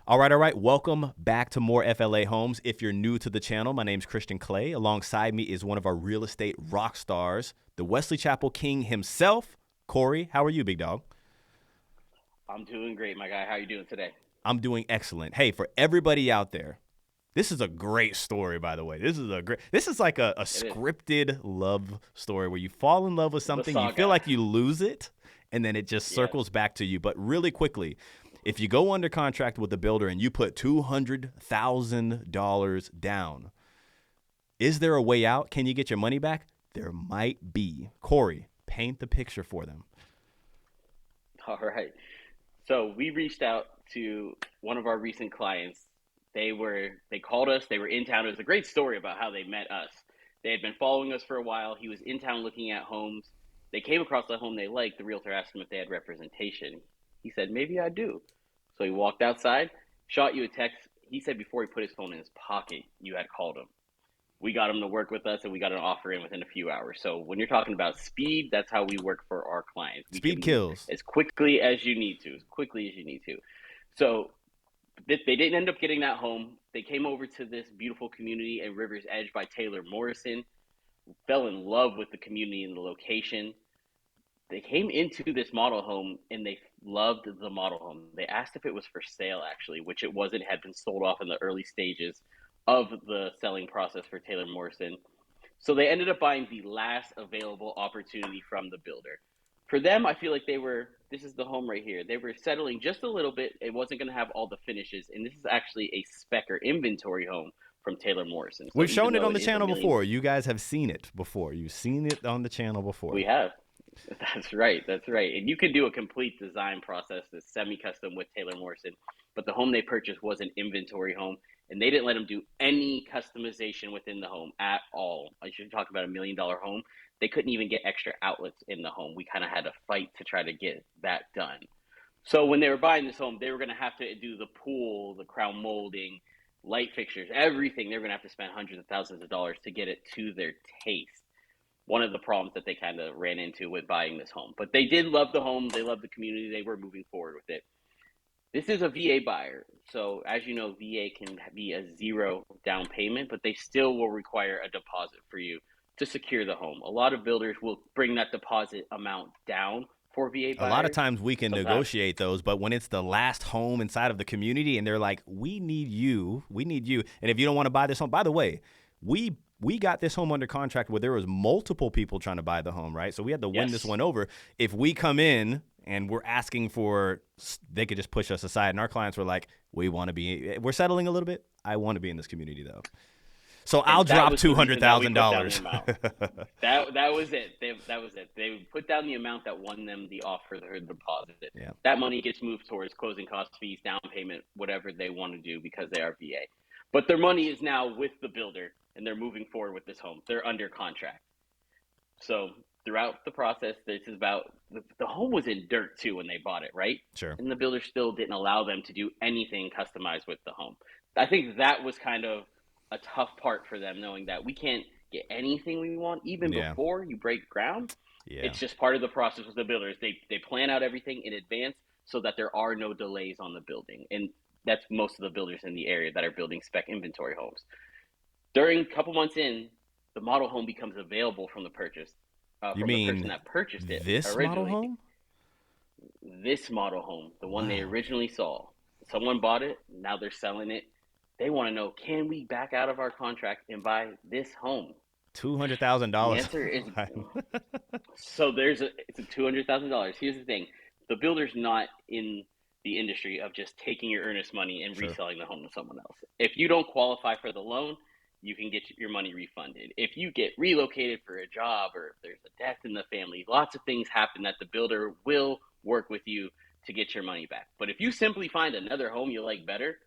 All right. Welcome back to more FLA Homes. If you're new to the channel, my name's Christian Clay. Alongside me is one of our real estate rock stars, the Wesley Chapel King himself, Corey. How are you, big dog? I'm doing great, my guy. How you doing today? I'm doing excellent. Hey, for everybody out there, this is a great story, by the way. This is like a It is scripted love story where you fall in love with the something, you feel saga. like you lose it, and then it just Yes. circles back to you. But really quickly, if you go under contract with the builder and you put $200,000 down, is there a way out? Can you get your money back? There might be. Corey, paint the picture for them. All right. So we reached out to one of our recent clients. They called us. They were in town. It was a great story about how they met us. They had been following us for a while. He was in town looking at homes. They came across the home they liked. The realtor asked him if they had representation. He said, maybe I do. So he walked outside, shot you a text. He said before he put his phone in his pocket, you had called him. We got him to work with us and we got an offer in within a few hours. So when you're talking about speed, that's how we work for our clients. We Speed can move kills. as quickly as you need to, as quickly as you need to. So they didn't end up getting that home. They came over to this beautiful community in River's Edge by Taylor Morrison, fell in love with the community and the location. They came into this model home and they loved the model home. They asked if it was for sale, actually, which it wasn't, had been sold off in the early stages of the selling process for Taylor Morrison. So they ended up buying the last available opportunity from the builder. For them, I feel like this is the home right here. They were settling just a little bit. It wasn't going to have all the finishes. And this is actually a spec or inventory home from Taylor Morrison. So We've even shown it though on it the is a channel million, before. You guys have seen it before. You've seen it on the channel before. we have. That's right. That's right. And you can do a complete design process that's semi-custom with Taylor Morrison. But the home they purchased was an inventory home, and they didn't let them do any customization within the home at all. I should talk about $1 million home. They couldn't even get extra outlets in the home. We kind of had to fight to try to get that done. So when they were buying this home, they were going to have to do the pool, the crown molding, light fixtures, everything. They were going to have to spend hundreds of thousands of dollars to get it to their taste. One of the problems that they kind of ran into with buying this home. But they did love the home. They loved the community. They were moving forward with it. This is a VA buyer. So as you know, VA can be a zero down payment, but they still will require a deposit for you to secure the home. A lot of builders will bring that deposit amount down for VA A lot of buyers. times we can Sometimes, negotiate those, but when it's the last home inside of the community and they're like, we need you. And if you don't want to buy this home, by the way, we got this home under contract where there was multiple people trying to buy the home, right? So we had to win this yes. one over. If we come in and we're asking for, they could just push us aside. And our clients were like, we're settling a little bit. I want to be in this community though. So I'll And that drop was the reason that we put down the $200,000. amount. That was it. That was it. They put down the amount that won them the offer, the deposit. Yeah. That money gets moved towards closing costs, fees, down payment, whatever they want to do because they are VA. But their money is now with the builder, and they're moving forward with this home. They're under contract. So throughout the process, this is about the home was in dirt too when they bought it, right? Sure. And the builder still didn't allow them to do anything customized with the home. I think that was kind of a tough part for them, knowing that we can't get anything we want even Yeah. before you break ground. Yeah. It's just part of the process with the builders. They plan out everything in advance so that there are no delays on the building. And that's most of the builders in the area that are building spec inventory homes. During a couple months in, the model home becomes available You from the person mean that purchased it this model originally. home? This model home, the one they Wow. originally saw, someone bought it. Now they're selling it. They want to know, can we back out of our contract and buy this home? The $200,000. answer is so. It's a $200,000. Here's the thing: the builder's not in the industry of just taking your earnest money and Sure. reselling the home to someone else. If you don't qualify for the loan, you can get your money refunded. If you get relocated for a job or if there's a death in the family, lots of things happen that the builder will work with you to get your money back. But if you simply find another home you like better,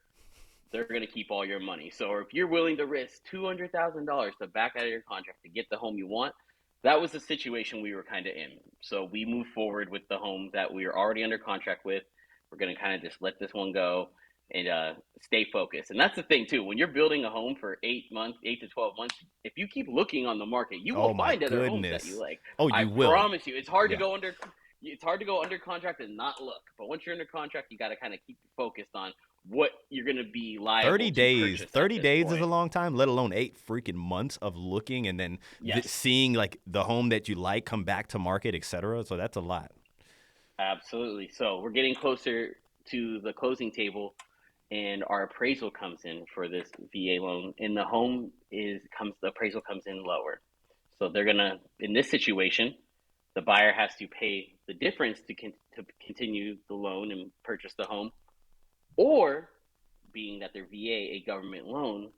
they're going to keep all your money. So if you're willing to risk $200,000 to back out of your contract to get the home you want, that was the situation we were kind of in. So we moved forward with the home that we were already under contract with. We're going to kind of just let this one go and stay focused. And that's the thing too. When you're building a home for 8 months, 8 to 12 months, if you keep looking on the market, you will Oh my find other homes that you goodness. like. Oh, I you will. promise you. Yeah. It's hard to go under contract and not look. But once you're under contract, you got to kind of keep focused on what you're going to be liable 30 to days. purchase at 30 this days is a point. long time, let alone 8 freaking months of looking and then Yes, seeing like the home that you like come back to market, etc. So that's a lot. absolutely. So we're getting closer to the closing table, and our appraisal comes in for this VA loan, and the appraisal comes in lower. So they're gonna, in this situation, the buyer has to pay the difference to continue the loan and purchase the home, or being that they're VA, a government loan,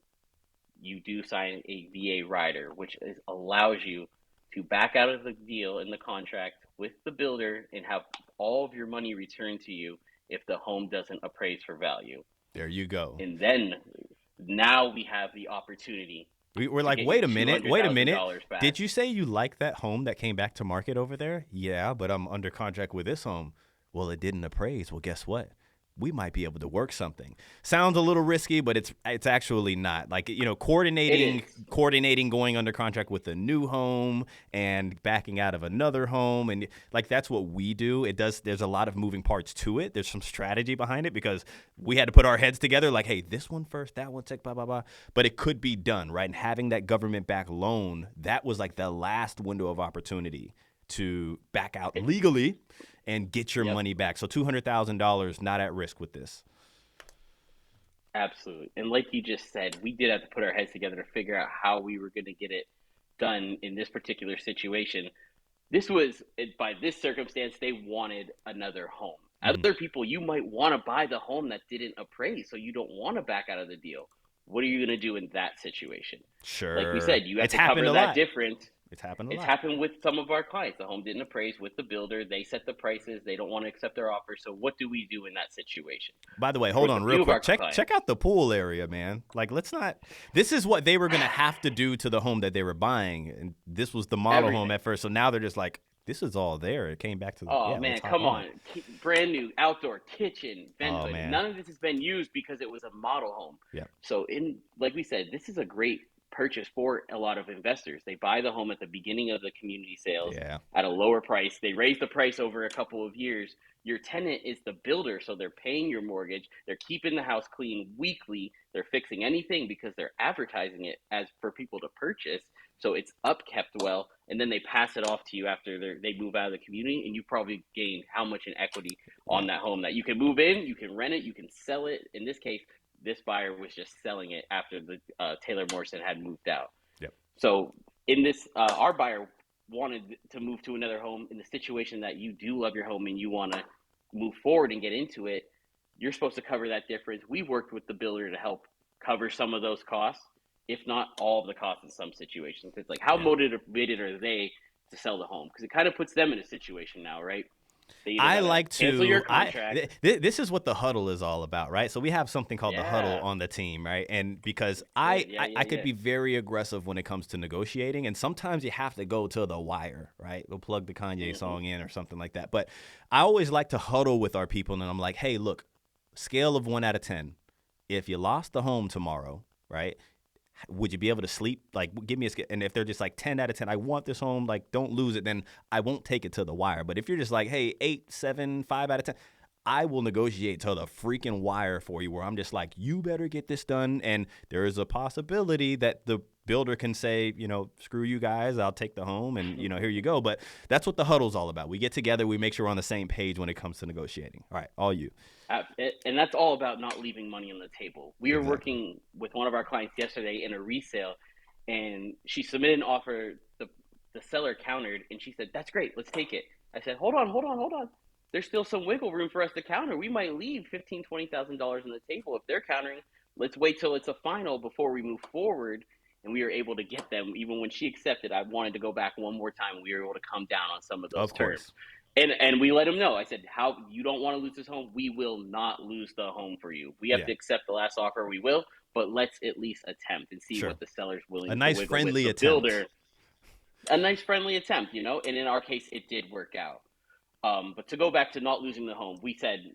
you do sign a VA rider, which allows you to back out of the deal in the contract with the builder and have all of your money returned to you if the home doesn't appraise for value. There you go. And then now we have the opportunity We're to like, get your wait a two minute, hundred wait a thousand minute. dollars back. Did you say you like that home that came back to market over there? Yeah, but I'm under contract with this home. Well, it didn't appraise. Well, guess what? We might be able to work something. Sounds a little risky, but it's actually not. Like, It coordinating going under contract with a new home and backing out of another home, and like that's what we do. There's a lot of moving parts to it. There's some strategy behind it because we had to put our heads together like, hey, this one first, that one check, blah blah blah. But it could be done, right? And having that government backed loan, that was like the last window of opportunity to back out is. legally and get your Yep. money back. So $200,000 not at risk with this. Absolutely. And like you just said, we did have to put our heads together to figure out how we were going to get it done in this particular situation. By this circumstance, they wanted another home. Mm-hmm. Other people, you might want to buy the home that didn't appraise, so you don't want to back out of the deal. What are you going to do in that situation? Like we Sure. said, you have It's to happened cover a that lot. difference. It's happened a It's lot. happened with some of our clients. The home didn't appraise with the builder. They set the prices. They don't want to accept their offer. So what do we do in that situation? By the way, hold With a on real few of our quick. clients, Check out the pool area, man. Like, let's not. This is what they were gonna have to do to the home that they were buying, and this was the model home everything. at first. So now they're just like, this is all there. It came back to the Oh yeah. Let's man, hop come on it. on. Brand new outdoor kitchen, vent Oh hood. man. None of this has been used because it was a model home. Yeah. So like we said, this is a great purchase for a lot of investors. They buy the home at the beginning of the community sales Yeah. at a lower price. They raise the price over a couple of years. Your tenant is the builder, so they're paying your mortgage. They're keeping the house clean weekly. They're fixing anything because they're advertising it as for people to purchase. So it's upkept well, and then they pass it off to you after they move out of the community, and you probably gained how much in equity Yeah. on that home that you can move in, you can rent it, you can sell it. In this case, this buyer was just selling it after the Taylor Morrison had moved out. Yep. So in this, our buyer wanted to move to another home. In the situation that you do love your home and you want to move forward and get into it, you're supposed to cover that difference. We worked with the builder to help cover some of those costs, if not all of the costs in some situations. It's like, how Yeah. motivated are they to sell the home? Because it kind of puts them in a situation now, right? They either I got to like cancel your to. contract. This is what the huddle is all about, right? So we have something called the huddle Yeah, on the team, right? And because good. Yeah, I yeah, could yeah. be very aggressive when it comes to negotiating, and sometimes you have to go to the wire, right? We'll plug the Kanye Mm-hmm. song in or something like that. But I always like to huddle with our people, and I'm like, hey, look, scale of 1 out of 10. If you lost the home tomorrow, right? Would you be able to sleep? Like, give me a scale. And if they're just like 10 out of 10, I want this home, like, don't lose it, then I won't take it to the wire. But if you're just like, hey, 8, 7, 5 out of 10, I will negotiate to the freaking wire for you, where I'm just like, you better get this done. And there is a possibility that the builder can say, screw you guys, I'll take the home, and here you go. But that's what the huddle's all about. We get together, we make sure we're on the same page when it comes to negotiating. All right, all you. And that's all about not leaving money on the table. We were Exactly. working with one of our clients yesterday in a resale, and she submitted an offer. The seller countered, and she said, "That's great, let's take it." I said, "Hold on, hold on, hold on. There's still some wiggle room for us to counter. We might leave $15,000-$20,000 on the table if they're countering. Let's wait till it's a final before we move forward." And we were able to get them. Even when she accepted, I wanted to go back one more time. We were able to come down on some of those Of terms. course. And we let them know. I said, "How you don't want to lose this home? We will not lose the home for you. We have Yeah, to accept the last offer. We will, but let's at least attempt and see sure. what the seller's A willing to nice wiggle with." friendly The attempt. builder, a nice friendly attempt, And in our case, it did work out. But to go back to not losing the home, we said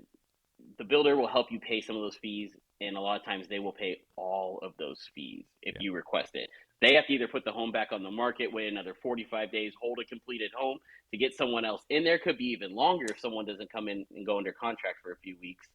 the builder will help you pay some of those fees, and a lot of times they will pay all of those fees if Yeah. you request it. They have to either put the home back on the market, wait another 45 days, hold a completed home to get someone else in there. Could be even longer if someone doesn't come in and go under contract for a few weeks.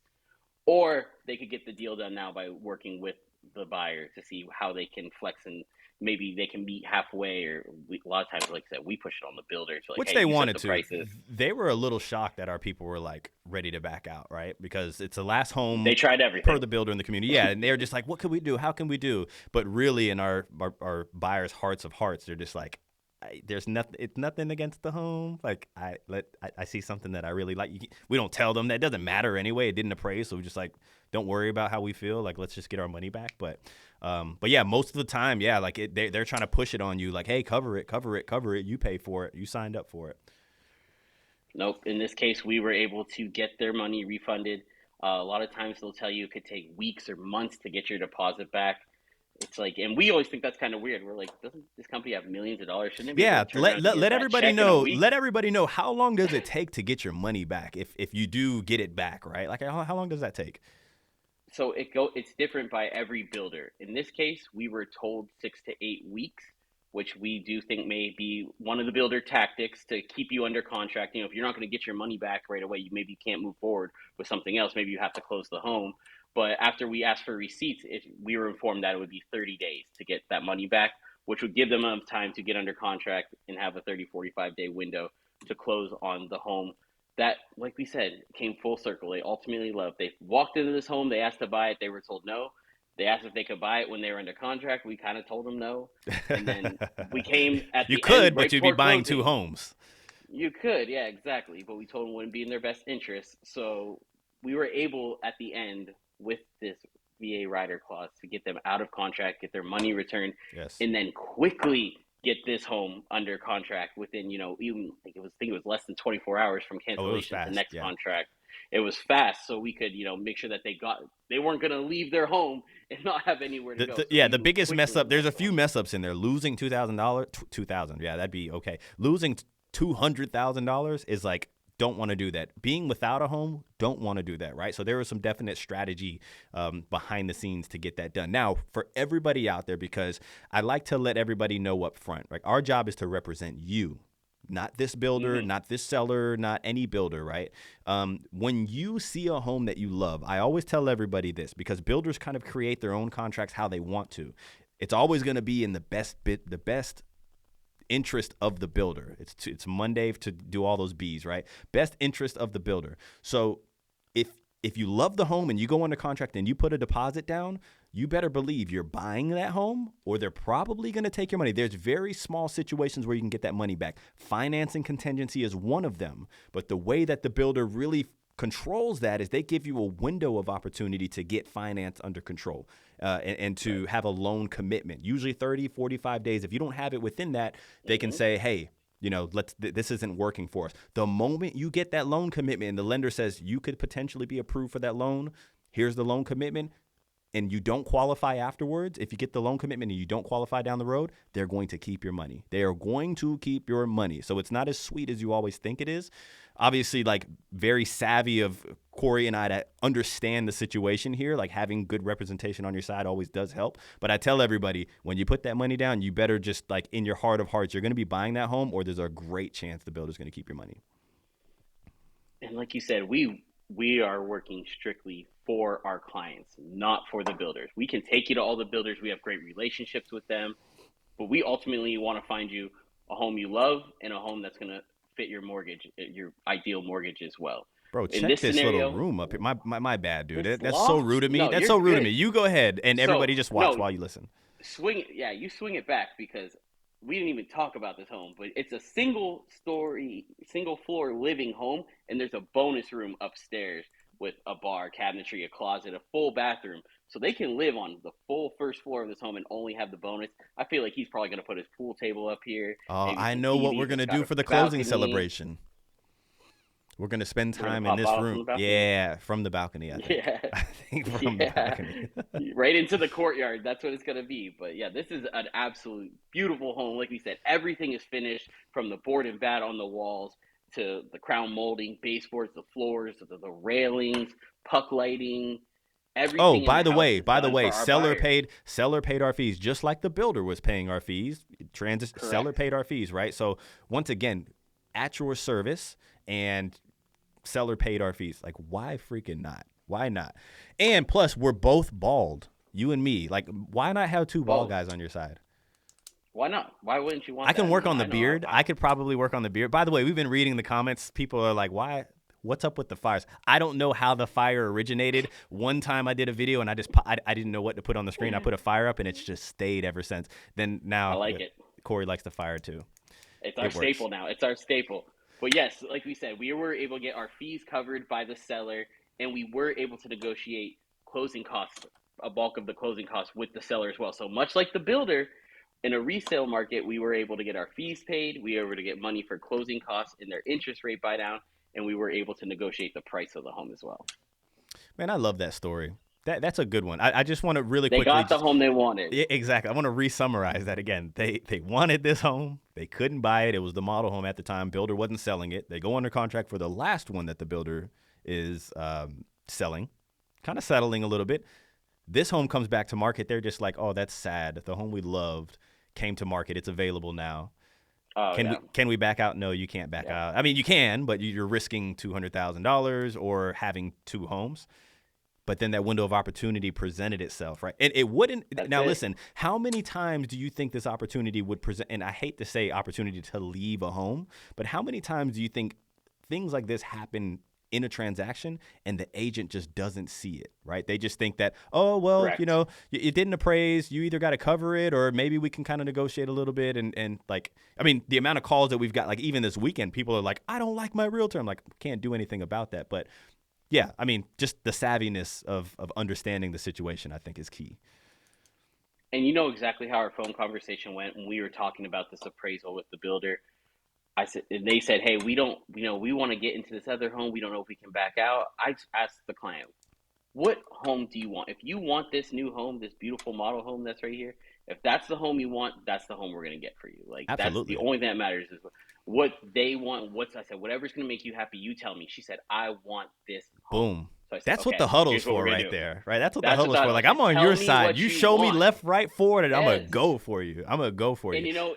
or they could get the deal done now by working with the buyer to see how they can flex, and maybe they can meet halfway. Or a lot of times, like I said, we push it on the builder. It's like, Which hey, they you set wanted the to. prices. They were a little shocked that our people were like ready to back out, right? Because it's the last home They tried per everything. the builder in the community. Yeah, and they're just like, what can we do? How can we do? But really, in our buyers' hearts of hearts, they're just like, there's nothing. It's nothing against the home. Like I see something that I really like. We don't tell them that. It doesn't matter anyway. It didn't appraise, so we just like don't worry about how we feel. Like let's just get our money back. But yeah, most of the time, yeah, like they're trying to push it on you. Like, hey, cover it, cover it, cover it. You pay for it. You signed up for it. Nope. In this case, we were able to get their money refunded. A lot of times they'll tell you it could take weeks or months to get your deposit back. It's like, and we always think that's kind of weird. We're like, doesn't this company have millions of dollars? Shouldn't they be able Yeah, to turn around and give you let that everybody check in a know. week? Let everybody know how long does it take to get your money back if you do get it back, right? Like how long does that take? So it's different by every builder. In this case, we were told 6 to 8 weeks, which we do think may be one of the builder tactics to keep you under contract. You know, if you're not going to get your money back right away, you maybe can't move forward with something else. Maybe you have to close the home. But after we asked for receipts, we were informed that it would be 30 days to get that money back, which would give them enough time to get under contract and have a 30-45 day window to close on the home that, like we said, came full circle. They ultimately loved. They walked into this home. They asked to buy it. They were told no. They asked if they could buy it when they were under contract. We kind of told them no. And then we came at You the end, could, but right you'd be before buying two closing. homes. You could, yeah, exactly. But we told them it wouldn't be in their best interest. So we were able at the end with this VA rider clause to get them out of contract, get their money returned, Yes. and then quickly get this home under contract within, even I think it was less than 24 hours from Oh, it was cancellation to fast. next Yeah. contract. It was fast, so we could, make sure that they weren't going to leave their home and not have anywhere to go. So Yeah, we the moved biggest mess quickly up. on There's that a front. few mess ups in there. Losing $2,000, 2,000. Yeah, that'd be okay. Losing $200,000 is like don't want to do that. Being without a home, don't want to do that, right? So there was some definite strategy behind the scenes to get that done. Now, for everybody out there, because I like to let everybody know up front, like our job is to represent you. Not this builder, Mm-hmm. not this seller, not any builder, right? When you see a home that you love, I always tell everybody this because builders kind of create their own contracts how they want to. It's always going to be in the best interest of the builder. It's Monday to do all those B's, right? Best interest of the builder. So if you love the home and you go under contract and you put a deposit down, you better believe you're buying that home or they're probably going to take your money. There's very small situations where you can get that money back. Financing contingency is one of them. But the way that the builder really controls that is they give you a window of opportunity to get finance under control and to have a loan commitment, usually 30, 45 days. If you don't have it within that, they can Mm-hmm. say, hey, this isn't working for us. The moment you get that loan commitment and the lender says you could potentially be approved for that loan, here's the loan commitment, and you don't qualify afterwards, if you get the loan commitment and you don't qualify down the road, they're going to keep your money. They are going to keep your money. So it's not as sweet as you always think it is. Obviously, like very savvy of Corey and I to understand the situation here. Like having good representation on your side always does help. But I tell everybody, when you put that money down, you better just like in your heart of hearts, you're going to be buying that home or there's a great chance the builder's going to keep your money. And like you said, we are working strictly for our clients, not for the builders. We can take you to all the builders. We have great relationships with them, but we ultimately want to find you a home you love and a home that's going to fit your mortgage, your ideal mortgage as well. Bro, In check this this little scenario, room up here. My bad, dude. this That's so loft, rude of me. no, That's you're so rude of me. good. You go ahead and So, everybody just watch no, while you listen. you swing it back because we didn't even talk about this home, but it's a single floor living home, and there's a bonus room upstairs with a bar, cabinetry, a closet, a full bathroom. So they can live on the full first floor of this home and only have the bonus. I feel like he's probably going to put his pool table up here, maybe I some know what we're TVs. going It's to got do a for the closing balcony. celebration. We're going to spend We're going to time in pop this bottles from room. the balcony. Yeah, from the balcony, I think. Yeah. I think from the Yeah. balcony. Right into the courtyard. That's what it's going to be. But yeah, this is an absolute beautiful home. Like we said, everything is finished from the board and bat on the walls to the crown molding, baseboards, the floors, the railings, puck lighting. Oh, Everything in the house is by the done way, for our buyer. seller paid our fees just like the builder was paying our fees. Seller Correct. paid our fees, right? So once again, at your service and seller paid our fees. Like why freaking not? Why not? And plus, we're both bald. You and me. Like, why not have two bald Both. guys on your side? Why not? Why wouldn't you I want can that? work on the I know. beard. I could probably work on the beard. By the way, we've been reading the comments. People are like, why? What's up with the fires? I don't know how the fire originated. One time I did a video and I didn't know what to put on the screen. I put a fire up and it's just stayed ever since. Then I now like it. Corey likes the fire too. It's our It works. staple now. It's our staple. But yes, like we said, we were able to get our fees covered by the seller, and we were able to negotiate closing costs, a bulk of the closing costs with the seller as well. So much like the builder, in a resale market, we were able to get our fees paid, we were able to get money for closing costs and their interest rate buy down, and we were able to negotiate the price of the home as well. Man, I love that story. That's a good one. I just want to really They quickly got the just home they wanted. yeah, exactly. I want to re-summarize that again. They wanted this home. They couldn't buy it. It was the model home at the time. Builder wasn't selling it. They go under contract for the last one that the builder is selling, kind of settling a little bit. This home comes back to market. They're just like, oh, that's sad. The home we loved came to market. It's available now. Oh yeah, Can we back out? No, you can't back yeah. out. I mean, you can, but you're risking $200,000 or having two homes. But then that window of opportunity presented itself, right? And it wouldn't. That's Now, it. listen, how many times do you think this opportunity would present? And I hate to say opportunity to leave a home, but how many times do you think things like this happen in a transaction and the agent just doesn't see it, right? They just think that, oh, well, Correct. it didn't appraise. You either got to cover it or maybe we can kind of negotiate a little bit. And like, I mean, the amount of calls that we've got, like even this weekend, people are like, I don't like my realtor. I'm like, can't do anything about that. But yeah, I mean, just the savviness of understanding the situation, I think, is key. And you know exactly how our phone conversation went when we were talking about this appraisal with the builder. I said, and they said, "Hey, we don't, we want to get into this other home. We don't know if we can back out." I asked the client, "What home do you want? If you want this new home, this beautiful model home that's right here, if that's the home you want, that's the home we're gonna get for you. Like that's the Absolutely. only thing that matters is what they want. What's I said, whatever's gonna make you happy, you tell me." She said, "I want this home." Boom. So I said, That's what "Okay, the huddle's here's what we're for gonna right do." there, right? That's what the That's what huddle's for. I Like, said. I'm on Tell your me side. what You you show me want. left, right, forward, and I'm going to Yes. go for you. I'm going to go for And you.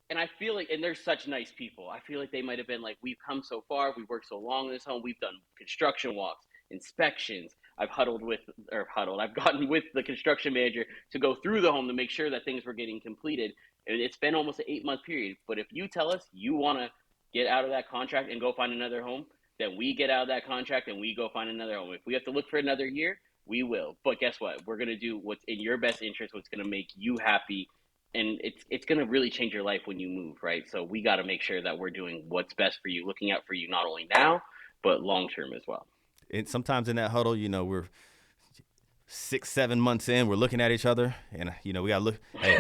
and I feel like, and they're such nice people. I feel like they might have been like, we've come so far, we've worked so long in this home, we've done construction walks, inspections. I've gotten with the construction manager to go through the home to make sure that things were getting completed. And it's been almost an 8 month period. But if you tell us you want to get out of that contract and go find another home, then we get out of that contract and we go find another home. If we have to look for another year, we will. But guess what? We're going to do what's in your best interest, what's going to make you happy, and it's going to really change your life when you move, right? So we got to make sure that we're doing what's best for you, looking out for you not only now but long term as well. And sometimes in that huddle, we're 6, 7 months in, we're looking at each other, and we gotta look. Hey,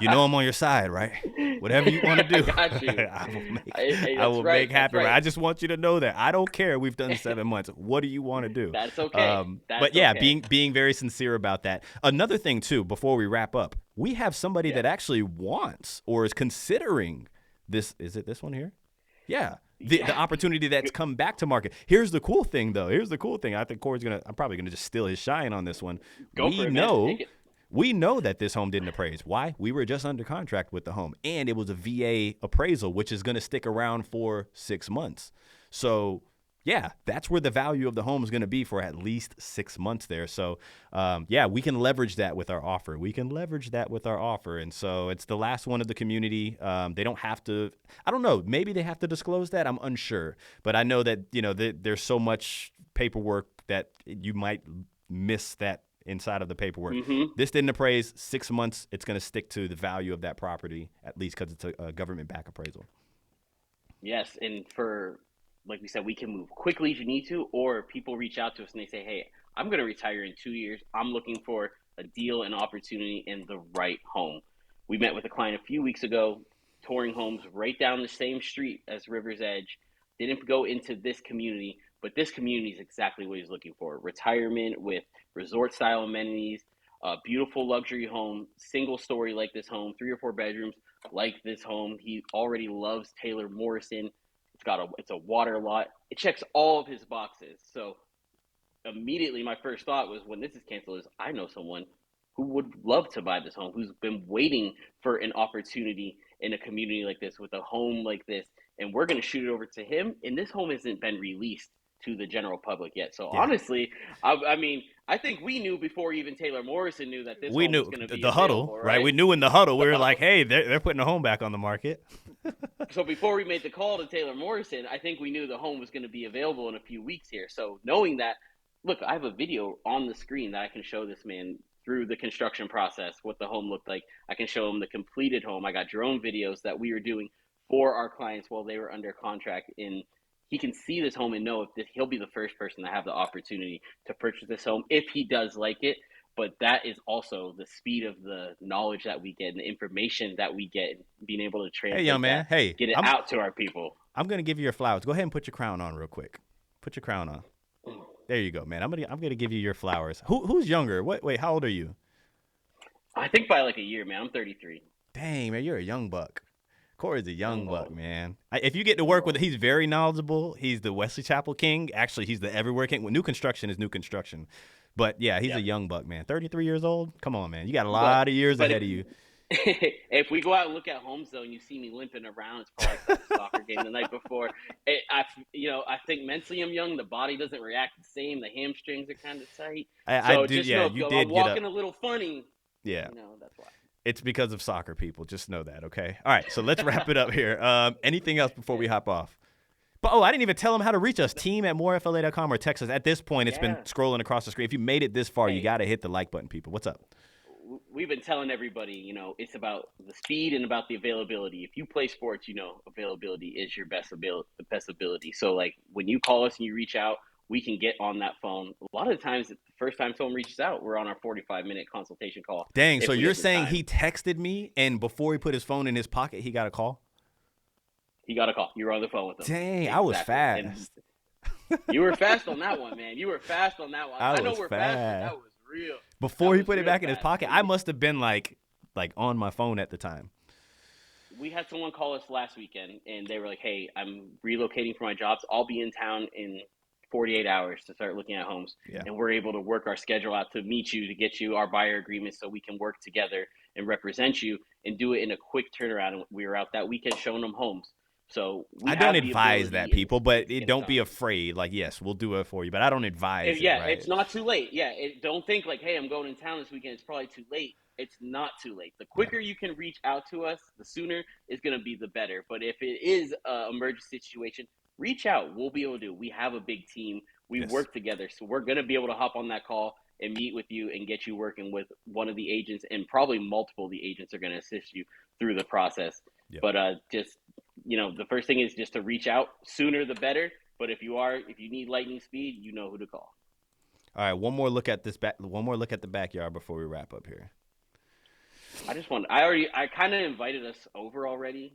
I'm on your side, right? Whatever you want to I do, got you. I will make. Hey, I that's will right. make That's happen. Right? right. I just want you to know that I don't care. We've done 7 months. What do you want to do? That's okay. But That's yeah, okay. being very sincere about that. Another thing too, before we wrap up, we have somebody Yeah. that actually wants or is considering this. Is it this one here? Yeah. The Yeah. opportunity that's come back to market. Here's the cool thing, though. Here's the cool thing. I think I'm probably gonna just steal his shine on this one. Go for We it, man. know, Take it. we know that this home didn't appraise. Why? We were just under contract with the home, and it was a VA appraisal, which is gonna stick around for 6 months. So yeah, that's where the value of the home is going to be for at least 6 months there. So, yeah, we can leverage that with our offer. And so it's the last one of the community. They don't have to, I don't know, maybe they have to disclose that. I'm unsure. But I know that, there's so much paperwork that you might miss that inside of the paperwork. Mm-hmm. This didn't appraise 6 months. It's going to stick to the value of that property, at least because it's a government back appraisal. Yes, and like we said, we can move quickly if you need to, or people reach out to us and they say, "Hey, I'm going to retire in 2 years. I'm looking for a deal and opportunity in the right home." We met with a client a few weeks ago, touring homes right down the same street as River's Edge. Didn't go into this community, but this community is exactly what he's looking for: retirement with resort style amenities, a beautiful luxury home, single story like this home, 3 or 4 bedrooms like this home. He already loves Taylor Morrison. It's a water lot. It checks all of his boxes. So immediately my first thought was, when this is canceled, is I know someone who would love to buy this home, who's been waiting for an opportunity in a community like this with a home like this, and we're going to shoot it over to him. And this home hasn't been released to the general public yet. So Yeah. honestly, I mean, I think we knew before even Taylor Morrison knew that this We home was knew going to be the huddle, available, right? right? We knew in the huddle, we The were like, huddle. hey, they're putting a home back on the market. So before we made the call to Taylor Morrison, I think we knew the home was going to be available in a few weeks here. So knowing that, look, I have a video on the screen that I can show this man through the construction process, what the home looked like. I can show him the completed home. I got drone videos that we were doing for our clients while they were under contract. And he can see this home and know if he'll be the first person to have the opportunity to purchase this home if he does like it. But that is also the speed of the knowledge that we get and the information that we get, and being able to Hey, young translate man. that, Hey, get it out to our people. I'm gonna give you your flowers. Go ahead and put your crown on real quick. Put your crown on. There you go, man. I'm gonna give you your flowers. Who's younger? Wait, how old are you? I think by like a year, man. I'm 33. Dang, man, you're a young buck. Corey's a young Young buck, buck. man. If you get to work with, he's very knowledgeable. He's the Wesley Chapel king. Actually, he's the everywhere king. Well, new construction is new construction. But yeah, he's a young buck, man. 33 years old. Come on, man. You got a lot of years ahead of you. If we go out and look at homes though, and you see me limping around, it's probably like the soccer game the night before. I think mentally I'm young. The body doesn't react the same. The hamstrings are kind of tight. I do. Just Yeah, know you if did I'm get walking up. a little funny. Yeah. That's why. It's because of soccer people. Just know that, okay? All right, so let's wrap it up here. Anything else before we hop off? But, I didn't even tell them how to reach us. Team at morefla.com or text us. At this point, it's been scrolling across the screen. If you made it this far, you got to hit the like button, people. What's up? We've been telling everybody, it's about the speed and about the availability. If you play sports, availability is your the best ability. So, like, when you call us and you reach out, we can get on that phone. A lot of the times, the first time someone reaches out, we're on our 45-minute consultation call. Dang, so you're saying he texted me, and before he put his phone in his pocket, he got a call? He got a call. You were on the phone with him. Dang, exactly. I was fast. And you were fast on that one, man. You were fast on that one. I know we're fast, but that was real. Before he put it back in his pocket, I must have been like on my phone at the time. We had someone call us last weekend, and they were like, hey, I'm relocating for my jobs. I'll be in town in 48 hours to start looking at homes. Yeah. And we're able to work our schedule out to meet you, to get you our buyer agreement so we can work together and represent you and do it in a quick turnaround. And we were out that weekend showing them homes. So I don't advise that, people, but don't be afraid. Like, yes, we'll do it for you, but I don't advise it. Right? It's not too late. Yeah, don't think like, hey, I'm going in town this weekend. It's probably too late. It's not too late. The quicker you can reach out to us, the sooner is going to be the better. But if it is an emergency situation, reach out. We'll be able to. We have a big team. We work together. So we're going to be able to hop on that call and meet with you and get you working with one of the agents, and probably multiple of the agents are going to assist you through the process. Yep. But the first thing is just to reach out. Sooner the better. But if you need lightning speed, you know who to call. All right, one more look at the backyard before we wrap up here. I kind of invited us over already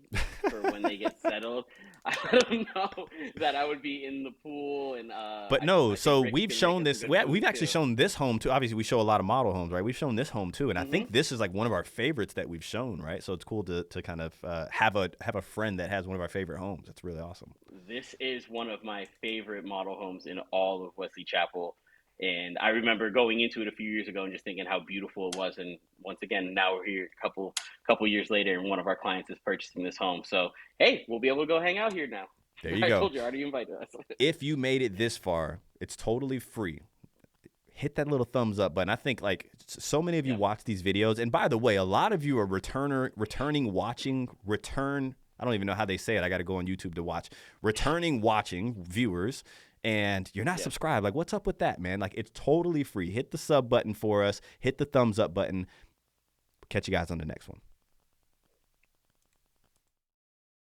for when they get settled. I don't know that I would be in the pool and. But no, so we've shown this. We've actually shown this home too. Obviously, we show a lot of model homes, right? We've shown this home too, and I think this is like one of our favorites that we've shown, right? So it's cool to kind of have a friend that has one of our favorite homes. It's really awesome. This is one of my favorite model homes in all of Wesley Chapel. And I remember going into it a few years ago and just thinking how beautiful it was. And once again, now we're here a couple years later, and one of our clients is purchasing this home. So, hey, we'll be able to go hang out here now. There you go. I told you, I already invited us. If you made it this far, it's totally free. Hit that little thumbs up button. I think like so many of you watch these videos. And by the way, a lot of you are return. I don't even know how they say it. I got to go on YouTube to watch. Returning watching viewers. And you're not subscribed. Like, what's up with that, man? Like, it's totally free. Hit the sub button for us. Hit the thumbs up button. Catch you guys on the next one.